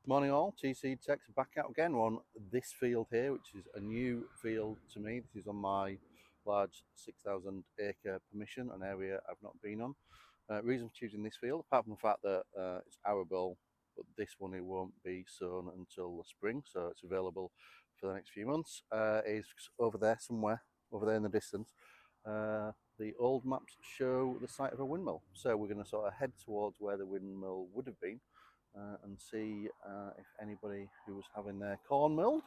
Morning all, tcDetects back out again on this field here, which is a new field to me. This is on my large 6,000 acre permission, an area I've not been on. Reason for choosing this field, apart from the fact that it's arable, but this one it won't be sown until the spring, so it's available for the next few months, is over there somewhere, over there in the distance. The old maps show the site of a windmill, so we're going to sort of head towards where the windmill would have been. And see if anybody who was having their corn milled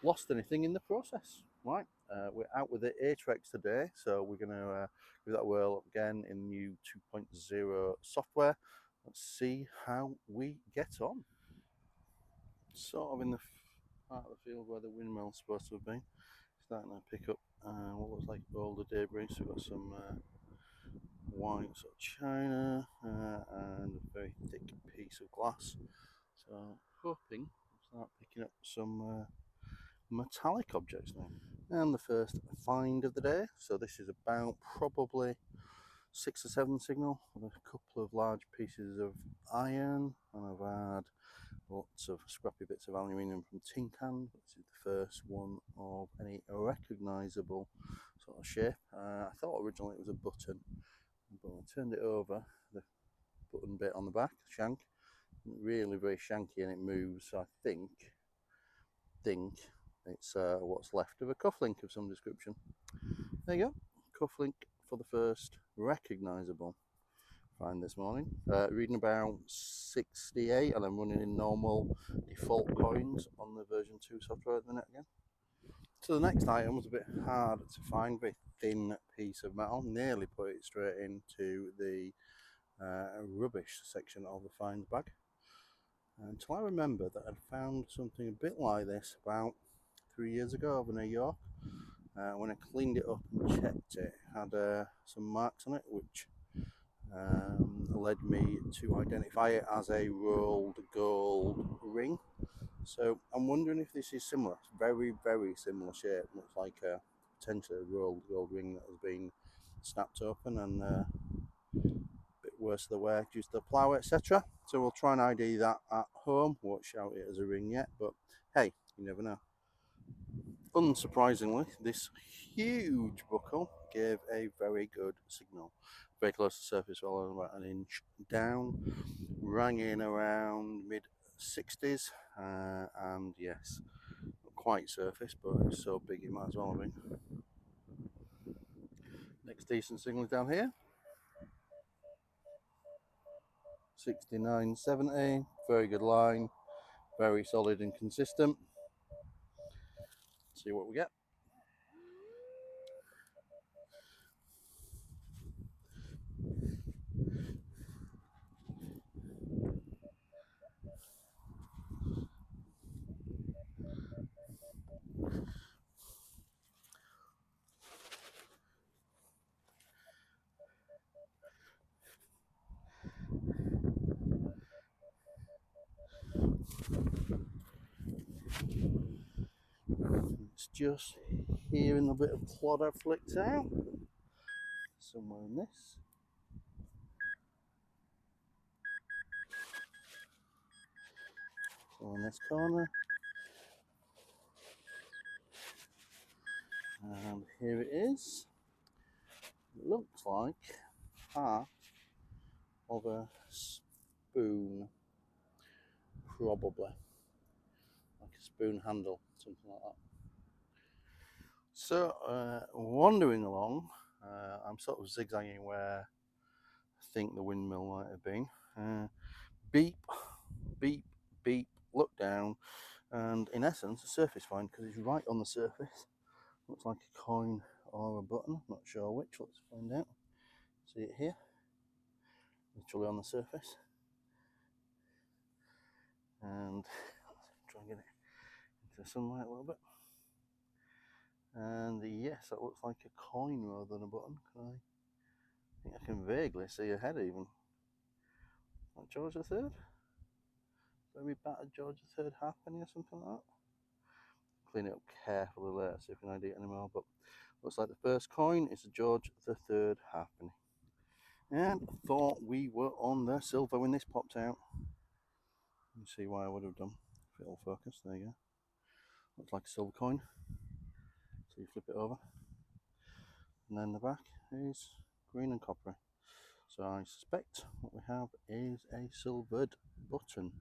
lost anything in the process. Right, we're out with the Atrex today, so we're going to give that a whirl again in new 2.0 software. Let's see how we get on. Sort of in the part of the field where the windmill's supposed to have been, starting to pick up what looks like older debris. So we've got some white sort of china and a very thick piece of glass. So hoping to start picking up some metallic objects now. And the first find of the day. So this is about probably 6 or 7 signal with a couple of large pieces of iron, and I've had lots of scrappy bits of aluminium from tin can. This is the first one of any recognisable sort of shape. I thought originally it was a button, but I turned it over, the button bit on the back, the shank, really very shanky, and it moves. So I think it's what's left of a cufflink of some description. There you go, cufflink for the first recognisable find this morning. Reading about 68, and I'm running in normal default coins on the version 2 software at the minute again. So the next item was a bit hard to find, very thin piece of metal. Nearly put it straight into the rubbish section of the finds bag, until I remember that I'd found something a bit like this about 3 years ago over near York. When I cleaned it up and checked it, it had some marks on it which led me to identify it as a rolled gold ring. So I'm wondering if this is similar. It's very, very similar shape. Looks like a potentially a rolled gold ring that has been snapped open and a bit worse for the wear due to the plough, etc. So we'll try and ID that at home. Won't shout it as a ring yet, but hey, you never know. Unsurprisingly, this huge buckle gave a very good signal. Very close to the surface, well, about an inch down, rang in around mid 60s, and yes, not quite surface, but it was so big it might as well have been. Next decent signal is down here, 69.70, very good line, very solid and consistent. See what we get. It's just hearing a bit of plodder flicked out somewhere in this. So in this corner, and here it is. It looks like part of a spoon, probably like a spoon handle, something like that. So wandering along, I'm sort of zigzagging where I think the windmill might have been. Beep, beep, beep, look down, and in essence a surface find, because it's right on the surface. Looks like a coin or a button, not sure which. Let's find out. See it here, literally on the surface. And try and get it into the sunlight a little bit. And yes, that looks like a coin rather than a button. I think I can vaguely see a head even. Like George III? Maybe battered George III halfpenny or something like that. Clean it up carefully later, see if we can ID it anymore. But looks like the first coin is a George III halfpenny. And I thought we were on the silver when this popped out. You see why I would have done. If it'll focus, there you go. Looks like a silver coin. So you flip it over, and then the back is green and coppery. So I suspect what we have is a silvered button.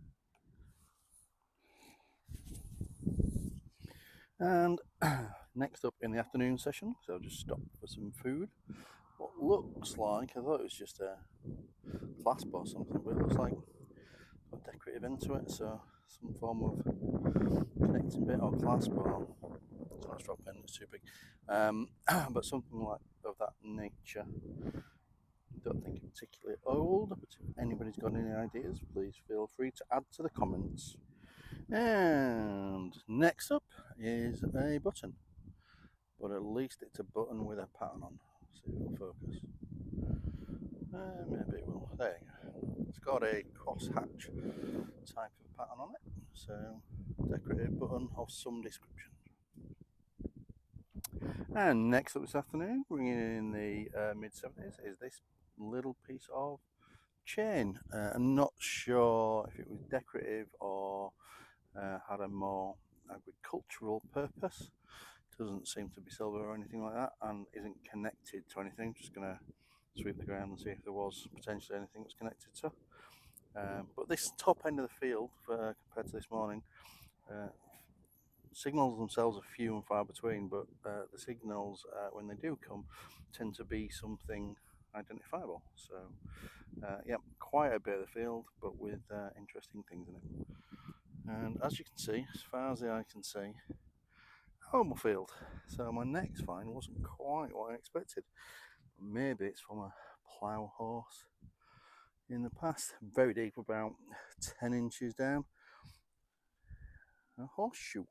And next up in the afternoon session, so I'll just stop for some food. What looks like, I thought it was just a clasp or something, but it looks like got decorative into it, so some form of connecting bit or clasp, or it's not a strap pin, it's too big, but something like of that nature. Don't think it's particularly old, but if anybody's got any ideas, please feel free to add to the comments. And next up is a button, but at least it's a button with a pattern on. See if it'll focus. Maybe it will. There you go. It's got a crosshatch type of pattern on it, so decorative button of some description. And next up this afternoon, bringing in the mid-70s, is this little piece of chain. I'm not sure if it was decorative or had a more agricultural purpose. Doesn't seem to be silver or anything like that, and isn't connected to anything. Just going to sweep the ground and see if there was potentially anything that's connected to. But this top end of the field, compared to this morning, signals themselves are few and far between, but the signals, when they do come, tend to be something identifiable. So yeah, quite a bit of the field, but with interesting things in it. And as you can see, as far as the eye can see, normal field. So my next find wasn't quite what I expected. Maybe it's from a plough horse in the past. Very deep, about 10 inches down. A horseshoe.